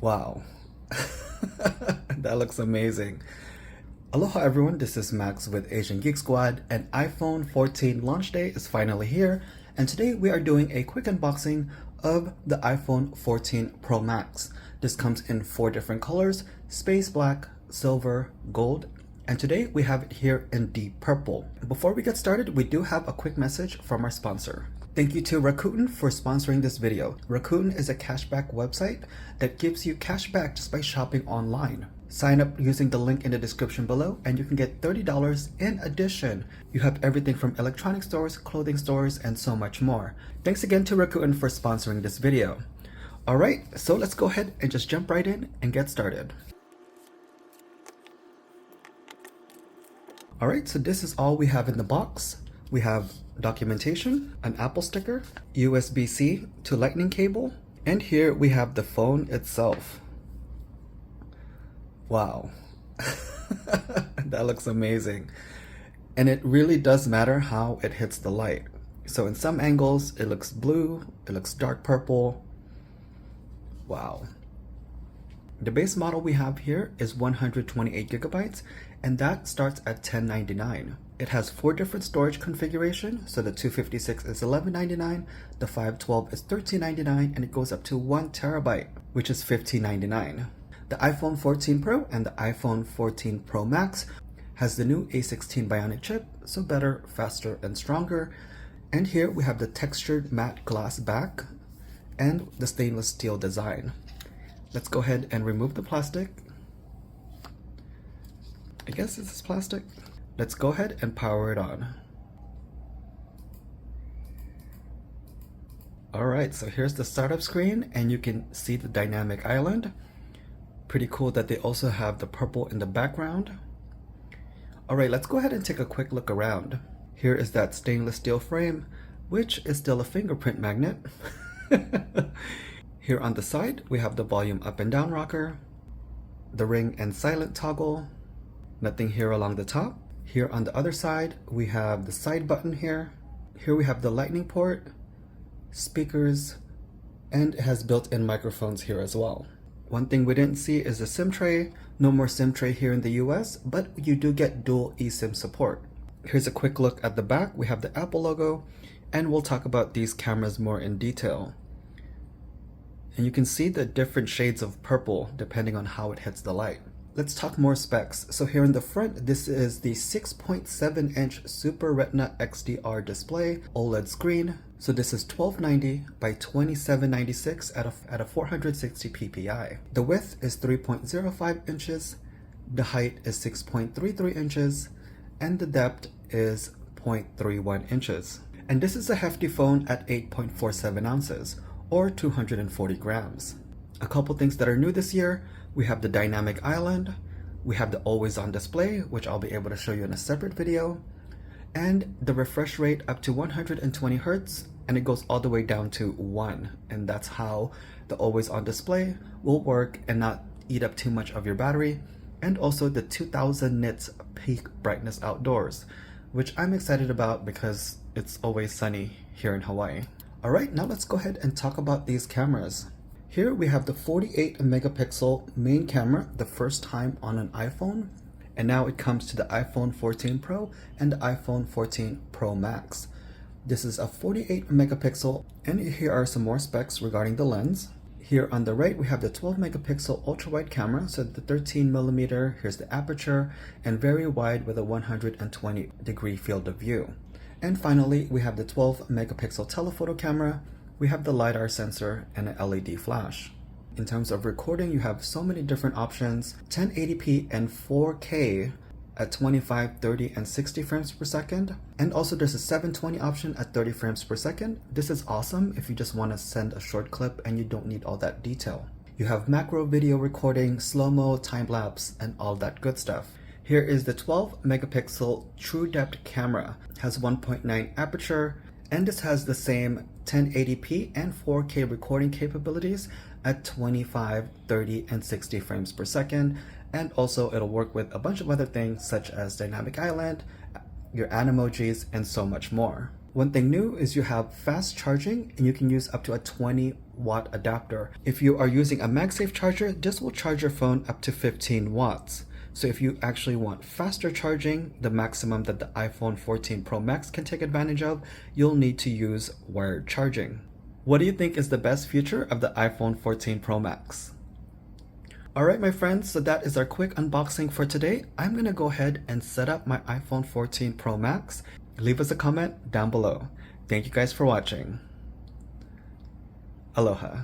Wow. That looks amazing. Aloha everyone, this is Max with Asian Geek Squad, and iPhone 14 launch day is finally here, and today we are doing a quick unboxing of the iPhone 14 Pro Max. This comes in 4 different colors: space black, silver, gold, and today we have it here in deep purple. Before we get started, we do have a quick message from our sponsor. Thank you to Rakuten for sponsoring this video. Rakuten is a cashback website that gives you cash back just by shopping online. Sign up using the link in the description below and you can get $30 in addition. You have everything from electronic stores, clothing stores, and so much more. Thanks again to Rakuten for sponsoring this video. Alright, so let's go ahead and just jump right in and get started. Alright, so this is all we have in the box. We have documentation, an Apple sticker, USB-C to Lightning cable, and here we have the phone itself. Wow. That looks amazing. And it really does matter how it hits the light. So in some angles, it looks blue, it looks dark purple. Wow. The base model we have here is 128 gigabytes, and that starts at $10.99. It has 4 different storage configurations, so the 256 is $11.99, the 512 is $13.99, and it goes up to 1 terabyte, which is $15.99. The iPhone 14 Pro and the iPhone 14 Pro Max has the new A16 Bionic chip, so better, faster, and stronger. And here we have the textured matte glass back and the stainless steel design. Let's go ahead and remove the plastic. I guess this is plastic. Let's go ahead and power it on. Alright, so here's the startup screen and you can see the dynamic island. Pretty cool that they also have the purple in the background. Alright, let's go ahead and take a quick look around. Here is that stainless steel frame, which is still a fingerprint magnet. Here on the side, we have the volume up and down rocker, the ring and silent toggle, nothing here along the top. Here on the other side, we have the side button here. Here we have the lightning port, speakers, and it has built-in microphones here as well. One thing we didn't see is the SIM tray. No more SIM tray here in the US, but you do get dual eSIM support. Here's a quick look at the back. We have the Apple logo, and we'll talk about these cameras more in detail. And you can see the different shades of purple depending on how it hits the light. Let's talk more specs. So here in the front, this is the 6.7-inch Super Retina XDR display OLED screen. So this is 1290 by 2796 at a 460 ppi. The width is 3.05 inches, the height is 6.33 inches, and the depth is 0.31 inches. And this is a hefty phone at 8.47 ounces, or 240 grams. A couple things that are new this year: we have the dynamic island, we have the always on display, which I'll be able to show you in a separate video, and the refresh rate up to 120 Hertz, and it goes all the way down to 1, and that's how the always on display will work and not eat up too much of your battery. And also the 2000 nits peak brightness outdoors, which I'm excited about because it's always sunny here in Hawaii. Alright, now let's go ahead and talk about these cameras. Here we have the 48 megapixel main camera, the first time on an iPhone, and now it comes to the iPhone 14 Pro and the iPhone 14 Pro Max. This is a 48 megapixel, and here are some more specs regarding the lens. Here on the right we have the 12 megapixel ultra wide camera, so the 13 millimeter, here's the aperture, and very wide with a 120 degree field of view. And finally we have the 12 megapixel telephoto camera. We have the LiDAR sensor and an LED flash. In terms of recording, you have so many different options: 1080p and 4K at 25, 30, and 60 frames per second. And also there's a 720 option at 30 frames per second. This is awesome if you just want to send a short clip and you don't need all that detail. You have macro video recording, slow-mo, time-lapse, and all that good stuff. Here is the 12 megapixel true depth camera. It has 1.9 aperture, and this has the same 1080p and 4K recording capabilities at 25, 30, and 60 frames per second. And also it'll work with a bunch of other things such as dynamic island, your animojis, and so much more. One thing new is you have fast charging and you can use up to a 20-watt adapter. If you are using a MagSafe charger, this will charge your phone up to 15 watts. So if you actually want faster charging, the maximum that the iPhone 14 Pro Max can take advantage of, you'll need to use wired charging. What do you think is the best feature of the iPhone 14 Pro Max? Alright my friends, so that is our quick unboxing for today. I'm going to go ahead and set up my iPhone 14 Pro Max. Leave us a comment down below. Thank you guys for watching. Aloha.